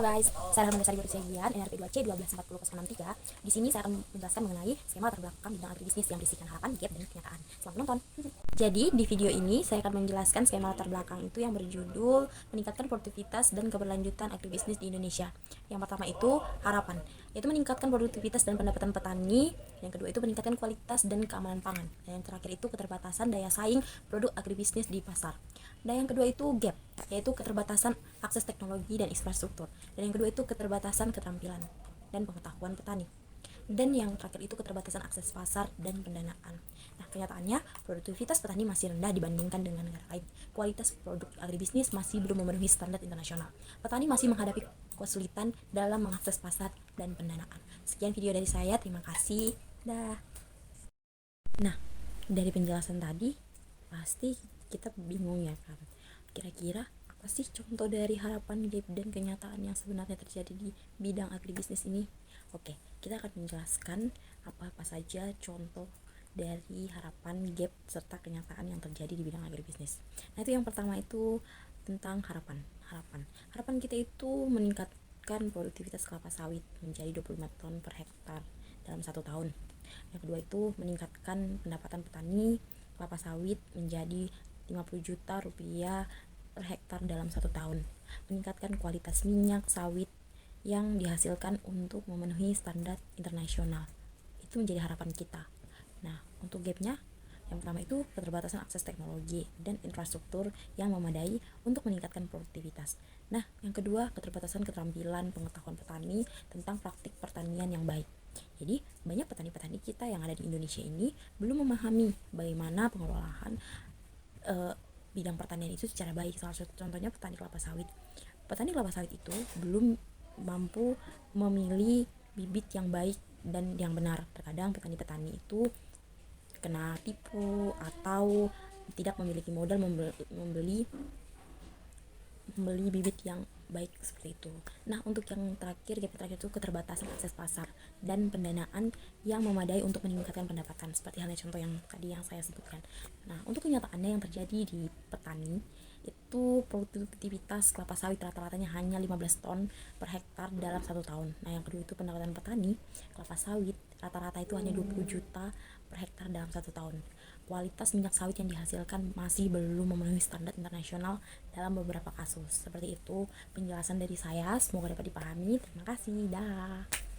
Halo guys, saya Rahman Dasari Barusiagian, NRP2C 1240063. Di sini saya akan menjelaskan mengenai skema latar belakang bidang agribisnis yang berisikan harapan, gap, dan kenyataan. Selamat menonton. Jadi di video ini saya akan menjelaskan skema latar belakang itu yang berjudul meningkatkan produktivitas dan keberlanjutan agribisnis di Indonesia. Yang pertama itu harapan, yaitu meningkatkan produktivitas dan pendapatan petani. Yang kedua itu meningkatkan kualitas dan keamanan pangan. Dan yang terakhir itu keterbatasan daya saing produk agribisnis di pasar. Dan yang kedua itu gap, yaitu keterbatasan akses teknologi dan infrastruktur. Dan yang kedua itu keterbatasan keterampilan dan pengetahuan petani. Dan yang terakhir itu keterbatasan akses pasar dan pendanaan. Nah, kenyataannya produktivitas petani masih rendah dibandingkan dengan negara lain. Kualitas produk agribisnis masih belum memenuhi standar internasional. Petani masih menghadapi kesulitan dalam mengakses pasar dan pendanaan. Sekian video dari saya, terima kasih. Dah. Nah, dari penjelasan tadi pasti kita bingung ya kan. Kira-kira apa sih contoh dari harapan, gap, dan kenyataan yang sebenarnya terjadi di bidang agribisnis ini? Oke, kita akan menjelaskan apa-apa saja contoh dari harapan, gap, serta kenyataan yang terjadi di bidang agribisnis. Nah, itu yang pertama itu tentang harapan. Harapan kita itu meningkatkan produktivitas kelapa sawit menjadi 25 ton per hektar dalam 1 tahun. Yang kedua itu meningkatkan pendapatan petani kelapa sawit menjadi 50 juta rupiah per hektar dalam 1 tahun. Meningkatkan kualitas minyak sawit yang dihasilkan untuk memenuhi standar internasional. Itu menjadi harapan kita. Nah, untuk gapnya, yang pertama itu keterbatasan akses teknologi dan infrastruktur yang memadai untuk meningkatkan produktivitas. Nah, yang kedua keterbatasan keterampilan pengetahuan petani tentang praktik pertanian yang baik. Jadi, banyak petani-petani kita yang ada di Indonesia ini belum memahami bagaimana pengelolaan bidang pertanian itu secara baik. Salah satu contohnya petani kelapa sawit. Petani kelapa sawit itu belum mampu memilih bibit yang baik dan yang benar. Terkadang petani-petani itu kena tipu atau tidak memiliki modal membeli bibit yang baik seperti itu. Nah, untuk yang terakhir itu keterbatasan akses pasar dan pendanaan yang memadai untuk meningkatkan pendapatan, seperti halnya contoh yang tadi yang saya sebutkan. Nah, untuk kenyataannya yang terjadi di petani itu produktivitas kelapa sawit rata-ratanya hanya 15 ton per hektar dalam 1 tahun. Nah, yang kedua itu pendapatan petani kelapa sawit rata-rata itu hanya 20 juta per hektar dalam 1 tahun. Kualitas minyak sawit yang dihasilkan masih belum memenuhi standar internasional dalam beberapa kasus. Seperti itu penjelasan dari saya, semoga dapat dipahami. Terima kasih. Dah.